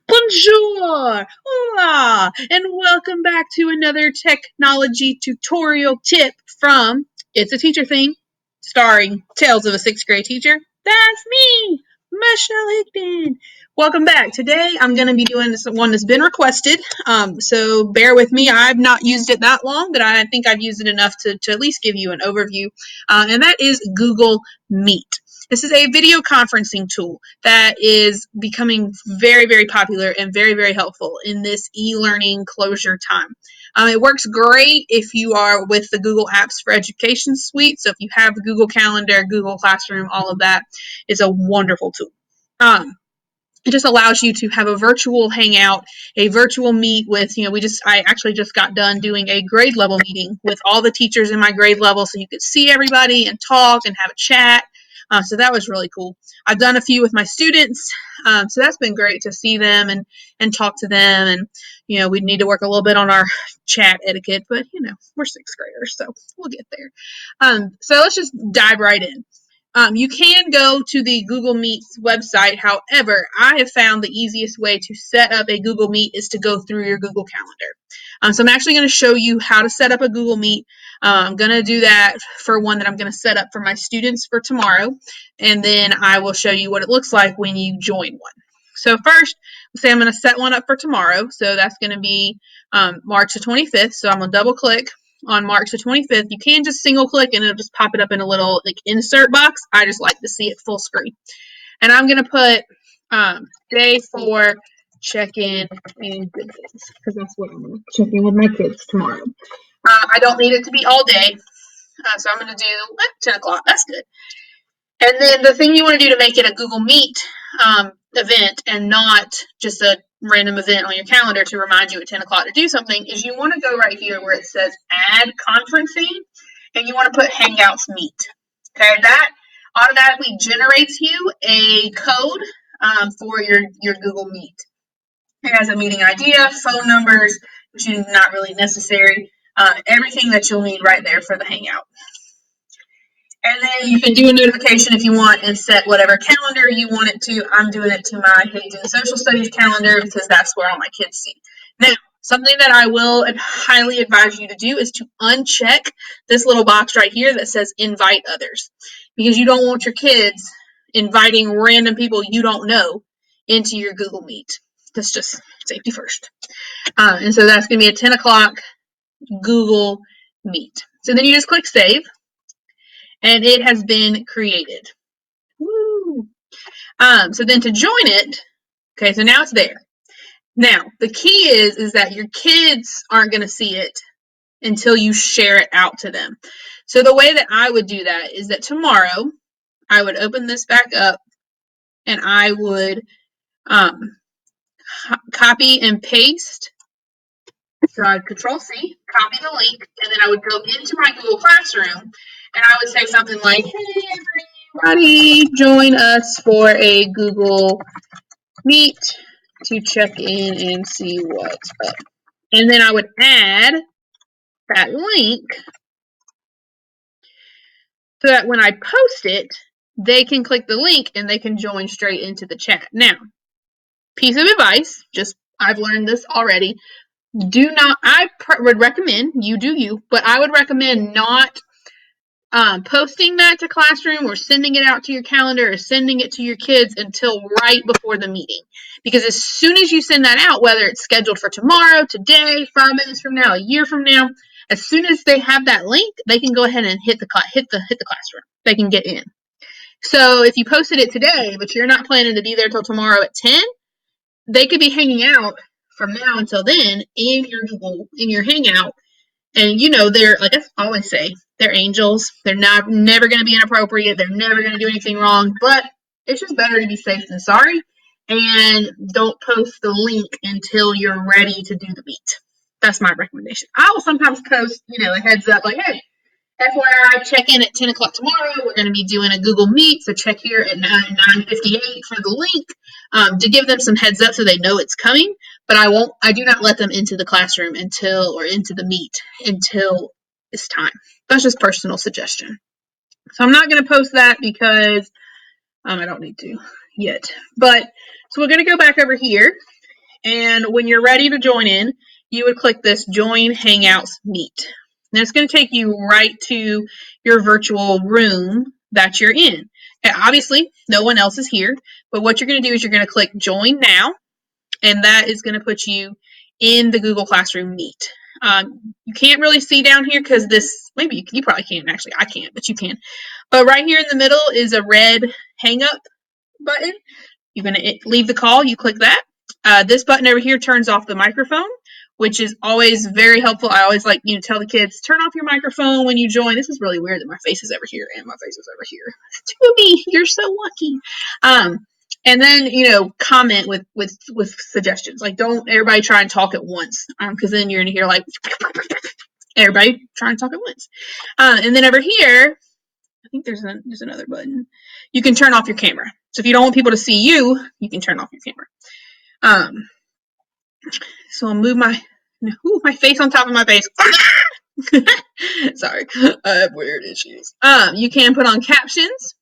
Bonjour, hola, and welcome back to another technology tutorial tip from It's a Teacher Thing, starring Tales of a Sixth Grade Teacher. That's me, Michelle Hickton. Welcome back. Today I'm going to be doing one that's been requested, so bear with me. I've not used it that long, but I think I've used it enough to at least give you an overview, and that is Google Meet. This is a video conferencing tool that is becoming very, very popular and very, very helpful in this e-learning closure time. It works great if you are with the Google Apps for Education suite. So if you have Google Calendar, Google Classroom, all of that, it's a wonderful tool. It just allows you to have a virtual hangout, a virtual meet with, I actually just got done doing a grade level meeting with all the teachers in my grade level so you could see everybody and talk and have a chat. So that was really cool. I've done a few with my students, so that's been great to see them and talk to them. And, we need to work a little bit on our chat etiquette, but, we're sixth graders, so we'll get there. So let's just dive right in. You can go to the Google Meet's website. However, I have found the easiest way to set up a Google Meet is to go through your Google Calendar. So I'm actually going to show you how to set up a Google Meet. I'm going to do that for one that I'm going to set up for my students for tomorrow, and then I will show you what it looks like when you join one. So first, let's say I'm going to set one up for tomorrow. So that's going to be March the 25th. So I'm going to double click on March the 25th. You can just single click and it'll just pop it up in a little insert box. I just like to see it full screen. And I'm going to put day 4 check-in and good things because that's what I'm going to check in with my kids tomorrow. I don't need it to be all day. So I'm going to do 10 o'clock. That's good. And then the thing you want to do to make it a Google Meet event and not just a random event on your calendar to remind you at 10 o'clock to do something is you want to go right here where it says add conferencing and you want to put Hangouts Meet. Okay, that automatically generates you a code for your Google Meet. It has a meeting idea, phone numbers, which is not really necessary, everything that you'll need right there for the Hangout. And then you can do a notification if you want and set whatever calendar you want it to. I'm doing it to my Hayden Social Studies calendar because that's where all my kids see. Now, something that I will highly advise you to do is to uncheck this little box right here that says invite others, because you don't want your kids inviting random people you don't know into your Google Meet. That's just safety first. And so that's going to be a 10 o'clock Google Meet. So then you just click save. And it has been created. Woo! So then to join it, okay, so now it's there. Now, the key is that your kids aren't going to see it until you share it out to them. So the way that I would do that is that tomorrow I would open this back up and I would copy and paste. So I'd Control-C, copy the link, and then I would go into my Google Classroom and I would say something like, hey, everybody, join us for a Google Meet to check in and see what's up. And then I would add that link so that when I post it, they can click the link and they can join straight into the chat. Now, piece of advice, I've learned this already. I would recommend, you do you, but I would recommend not posting that to Classroom or sending it out to your calendar or sending it to your kids until right before the meeting. Because as soon as you send that out, whether it's scheduled for tomorrow, today, 5 minutes from now, a year from now, as soon as they have that link, they can go ahead and hit the classroom. They can get in. So if you posted it today, but you're not planning to be there till tomorrow at 10, they could be hanging out from now until then in your Hangout. And they're, like I always say, they're angels. They're never going to be inappropriate. They're never going to do anything wrong. But it's just better to be safe than sorry. And don't post the link until you're ready to do the meet. That's my recommendation. I will sometimes post, a heads up like, hey, FYI, check in at 10 o'clock tomorrow. We're going to be doing a Google Meet, so check here at 9:58 for the link to give them some heads up so they know it's coming. But I do not let them into the classroom or into the Meet until it's time. That's just personal suggestion. So I'm not going to post that because I don't need to yet. But so we're going to go back over here And when you're ready to join in, you would click this Join Hangouts Meet. Now it's going to take you right to your virtual room that you're in. And obviously, no one else is here, but what you're going to do is you're going to click Join Now, and that is going to put you in the Google Classroom Meet. You can't really see down here because this, maybe you probably can, actually, I can't, but you can. But right here in the middle is a red hang up button. You're going to leave the call, you click that. This button over here turns off the microphone, which is always very helpful. I always like, tell the kids, turn off your microphone when you join. This is really weird that my face is over here and my face is over here. Toby, you're so lucky. And then, comment with suggestions. Like, don't everybody try and talk at once, because then you're going to hear, like, everybody trying to talk at once. And then over here, I think there's another button. You can turn off your camera. So if you don't want people to see you, you can turn off your camera. So I'll move my face on top of my face. Sorry, I have weird issues. You can put on captions.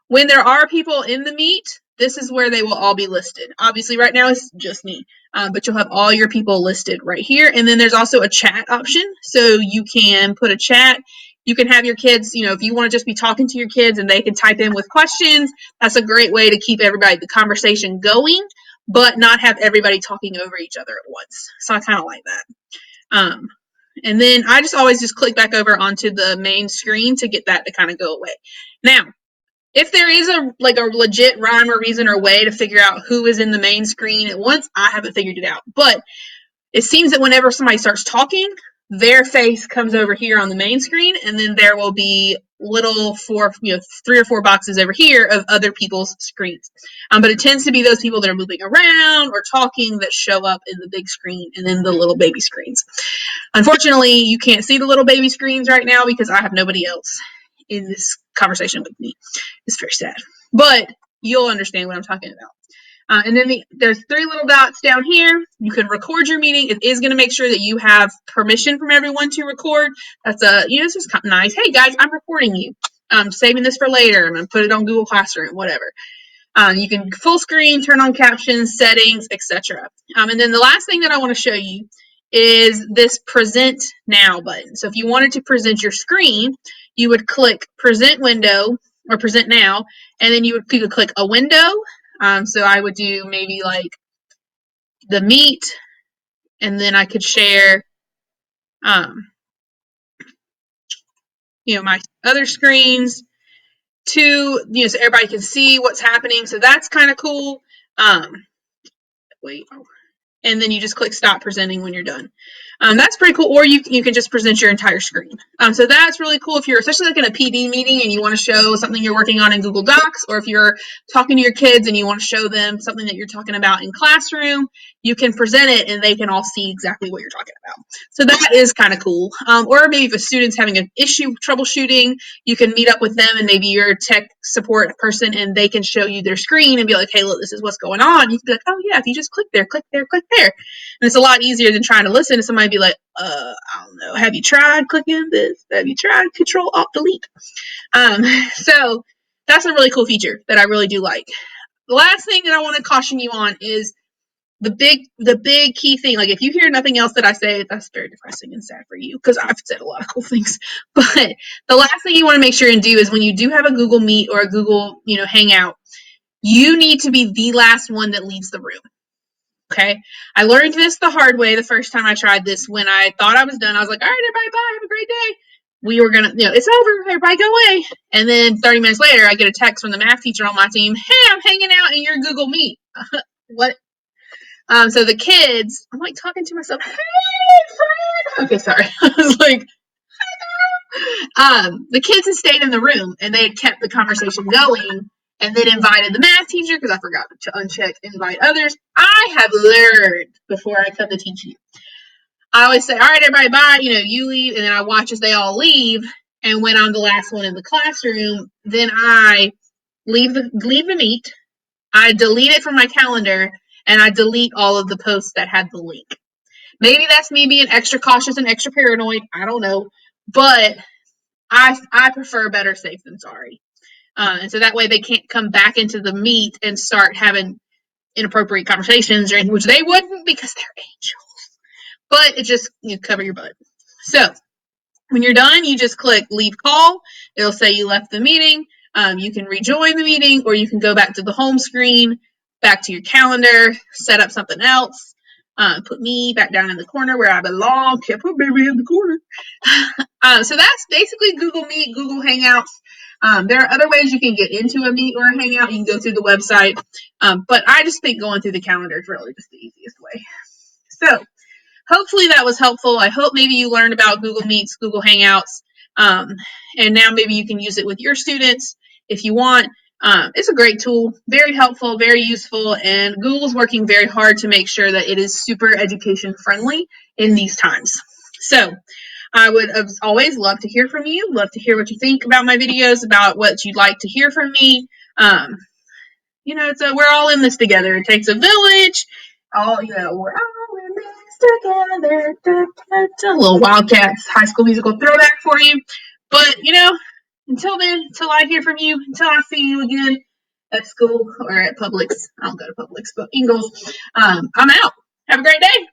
When there are people in the meet, this is where they will all be listed. Obviously, right now it's just me, but you'll have all your people listed right here. And then there's also a chat option, so you can put a chat. You can have your kids, if you want to just be talking to your kids and they can type in with questions, that's a great way to keep the conversation going, but not have everybody talking over each other at once. So I kind of like that. And then I just always click back over onto the main screen to get that to kind of go away. Now, if there is a legit rhyme or reason or way to figure out who is in the main screen at once, I haven't figured it out. But it seems that whenever somebody starts talking, their face comes over here on the main screen, and then there will be little 3 or 4 boxes over here of other people's screens. But it tends to be those people that are moving around or talking that show up in the big screen and then the little baby screens. Unfortunately, you can't see the little baby screens right now because I have nobody else in this conversation with me. It's very sad, but you'll understand what I'm talking about. And then there's 3 little dots down here. You can record your meeting. It is going to make sure that you have permission from everyone to record. That's it's just kind of nice. Hey guys, I'm recording you. I'm saving this for later. I'm going to put it on Google Classroom, whatever. You can full screen, turn on captions, settings, etc. And then the last thing that I want to show you is this Present Now button. So if you wanted to present your screen, you would click Present Window or Present Now, and then you could click a window. So I would do maybe like the Meet, and then I could share, my other screens to, so everybody can see what's happening. So that's kind of cool. And then you just click Stop Presenting when you're done. That's pretty cool. Or you can just present your entire screen. So that's really cool if you're, especially like in a PD meeting and you want to show something you're working on in Google Docs, or if you're talking to your kids and you want to show them something that you're talking about in classroom, you can present it and they can all see exactly what you're talking about. So that is kind of cool. Or maybe if a student's having an issue troubleshooting, you can meet up with them and maybe you're a tech support person and they can show you their screen and be like, hey, look, this is what's going on. You can be like, oh yeah, if you just click there, click there, click there. And it's a lot easier than trying to listen to somebody be like, I don't know, have you tried clicking this? Have you tried Control Alt Delete? So that's a really cool feature that I really do like. The last thing that I want to caution you on is the big key thing. Like if you hear nothing else that I say, that's very depressing and sad for you because I've said a lot of cool things. But the last thing you want to make sure and do is when you do have a Google Meet or a Google, Hangout, you need to be the last one that leaves the room. Okay. I learned this the hard way the first time I tried this. When I thought I was done, I was like, all right, everybody, bye. Have a great day. We were going to, it's over. Everybody go away. And then 30 minutes later, I get a text from the math teacher on my team. Hey, I'm hanging out in your Google Meet. What? So the kids, I'm like talking to myself. Hey, friend. Okay, sorry. I was like, the kids had stayed in the room and they had kept the conversation going and then invited the math teacher because I forgot to uncheck invite others. I have learned before I come to teach you. I always say, all right, everybody, bye. You leave, and then I watch as they all leave. And when I'm the last one in the classroom, then I leave the meet. I delete it from my calendar, and I delete all of the posts that had the link. Maybe that's me being extra cautious and extra paranoid. I don't know, but I prefer better safe than sorry. And so that way they can't come back into the meet and start having inappropriate conversations or anything, which they wouldn't because they're angels. But it just, you cover your butt. So when you're done, you just click leave call. It'll say you left the meeting. You can rejoin the meeting, or you can go back to the home screen, back to your calendar, set up something else. Put me back down in the corner where I belong. Can't put baby in the corner. So that's basically Google Meet, Google Hangouts. There are other ways you can get into a Meet or a Hangout. You can go through the website. But I just think going through the calendar is really just the easiest way. So hopefully that was helpful. I hope maybe you learned about Google Meets, Google Hangouts, and now maybe you can use it with your students if you want. It's a great tool, very helpful, very useful, and Google's working very hard to make sure that it is super education friendly in these times. So I would always love to hear from you, love to hear what you think about my videos, about what you'd like to hear from me. We're all in this together. It takes a village. We're all in this together. Da, da, da. A little Wildcats High School Musical throwback for you. But, until then, until I hear from you, until I see you again at school or at Publix. I don't go to Publix, but Ingalls. I'm out. Have a great day.